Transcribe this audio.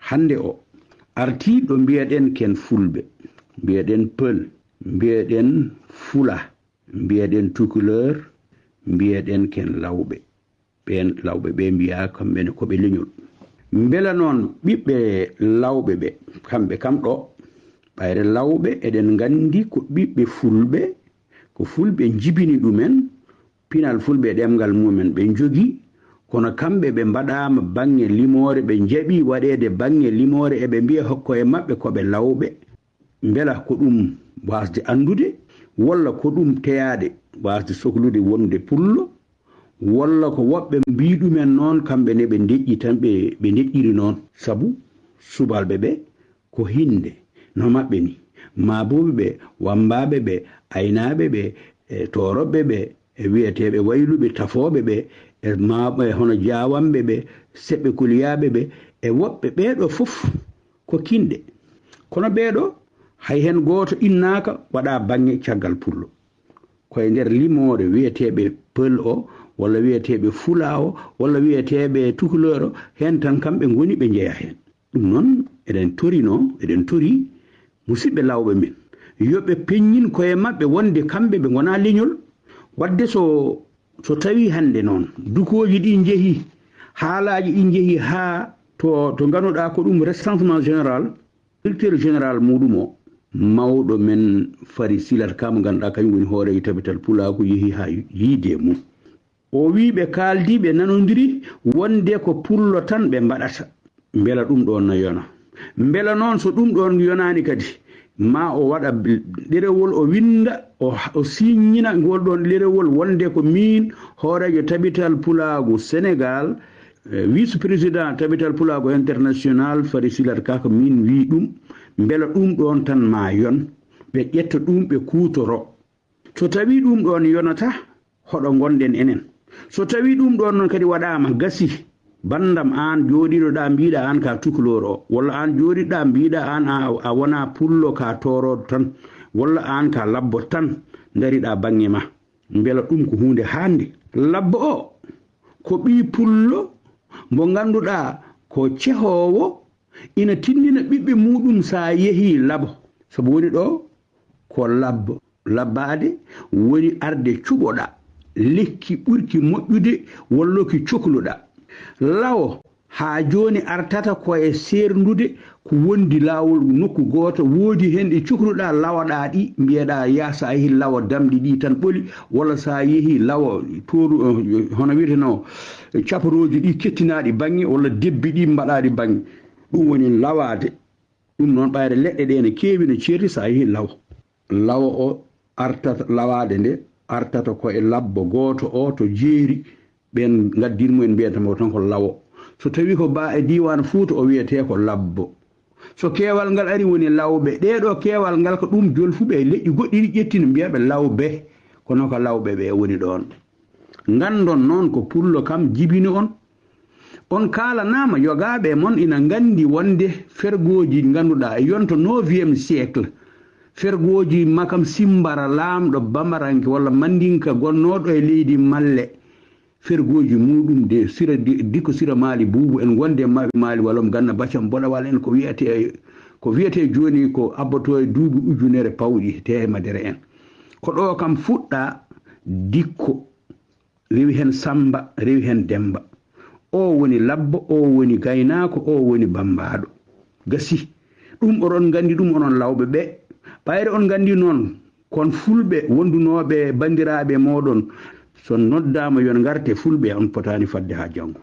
hande o artiɗo mbiyeɗen ken fulɓe, mbiyeɗen peul, mbiyeɗen fula, mbiyeɗen tukuleur, mbiyeɗen ken lawɓe. ɓen lawɓe ɓe mbiya kamɓene koɓe leñol. Mbela noon ɓiɓɓe lawɓe ɓe kamɓe kam ɗo ɓayre lawɓe eɗen gandi ko ɓiɓɓe fulɓe, ko fulɓe jibini ɗumen pinal fulɓe ɗemgal mumen ɓe jogi, kono kamɓe ɓe mbaɗama bange limore, ɓe jaɓi waɗede bange limore eɓe mbiya koye maɓɓe koɓe lawɓe. Mbela ko ɗum wasde andude walla ko ɗum teyade wasde sohlude wonde pullo, walla ko woɓɓe mbiɗumen noon kamɓe ne ɓe deƴƴi tan ɓe deƴƴiri noon, sabu subalɓe ɓe ko hinde no maɓɓe ni, maboɓe ɓe, wambaɓe ɓe, aynaɓe ɓe, toroɓɓe ɓe, e wiyeteɓe wayluɓe, tafoɓe ɓe, e maɓe hono jawamɓe ɓe, seɓɓe kuliyaɓe ɓe, e woɓɓe ɓeɗo fof ko kinɗe. Kono ɓeɗo hay hen goto innaka waɗa bange caggal pullo, koye nder limore wiyeteɓe peul o, walla wiyeteɓe fula o, walla wiyeteɓe tukuleur o, hen tan kamɓe goni ɓe jeeya hen. ɗum noon eɗen tori musidɓe lawɓe men yoɓe peññin koye maɓɓe wonde kamɓe ɓe gona leñol. Wadde so tawi hande noon dukoji ɗi jeehi, haalaji ɗi jeehi ha to ganuɗa ko ɗum recensement général, directeur général muɗum o mawɗo men Fari Silat Ka mo ganduɗa kañum woni hoorejo tabital pulaku yeehi ha yiide mum, o wi ɓe kaldi ɓe nanodiri wonde ko pullo tan ɓe mbaɗata. Mbela ɗum ɗon no yona, mbela noon so ɗum ɗon yonani kadi ma o waɗa ɗerewol o winda o signina ngol ɗon ɗerewol wonde ko min hoorejo tabital pulagu Sénégal, vice président tabital pulagu international Fari Silat Ka ko min wi ɗum. Mbela ɗum ɗon tan ma yon, ɓe ƴetta ɗum ɓe kutoro. So tawi ɗum ɗon yonata hoɗo gonɗen enen, so tawi ɗum ɗon noon kadi waɗama gasi, bandam an joɗiɗoɗa mbiɗa an ka tukulor o, walla an joɗiɗa mbiɗa an a wona pullo ka toroɗo tan, walla an ka labbo tan dariɗa bange ma. Mbela ɗum ko hunde hande. Labbo o ko ɓi pullo mo ganduɗa ko cehowo, ina tindina ɓiɓɓe muɗum sa yeehi labo, sabu woni ɗo ko labbo. Labbade woni arde cuɓoɗa lekki ɓurki moƴƴude walla ki cohluɗa. Lawo ha joni artata koye serdude ko wondi lawol nokku goto, woodi hen ɗi cohluɗa lawaɗa ɗi mbiyeɗa ya sa yeehi lawa damɗi ɗi tan ɓoli, walla sa yeehi lawa toru hono wiyeteno caparoji ɗi kettinaɗi bange, walla debbi ɗi mbaɗaɗi bange. ɗum woni lawade. ɗum noon ɓayre leɗɗe ɗe ne keewi no ceerti sa yeehi lawa o artata, lawade nde artata ko e labbo goto o to jeeri ɓen gaddirmu en mbiyatamo tan ko lawo. So tawi ko ba e diwan Fuuta o wiyete ko labbo. So keewal ngal ari woni lawɓe. Ɗeɗo keewal ngal ko ɗum jolfuɓe e leƴƴi goɗɗi ɗi ƴettino mbiyaɓe lawɓe, kono ko lawɓe ɓe woni ɗon. Gandon noon ko pullo kam jibini on kalanama yogaɓe mon ina gandi wonde fergoji ganduɗa e yonto 9e siècle, fergoji makam Simbara lamɗo Bamaranke walla Mandinka gonnoɗo e leydi Malle, fergoji muɗum de sira dikko Sira Maali Buubu en gonde Maali Walom Ganna Baccam Boɗawal en ko wiyete joni ko abboto e duuɓi ujunere pawɗi temedere en. Ko ɗo kam fuɗɗa dikko, rewi hen Samba, rewi hen Demba. O woni labbo, o woni gaynako, o woni bambaɗo. Gasi ɗum oɗon gandi ɗum onon lawɓe ɓe. ɓayre on gandi noon kon fulɓe wondunoɓe bandiraɓe moɗon, so noddama yon garte fulɓe on potani fadde ha janggo.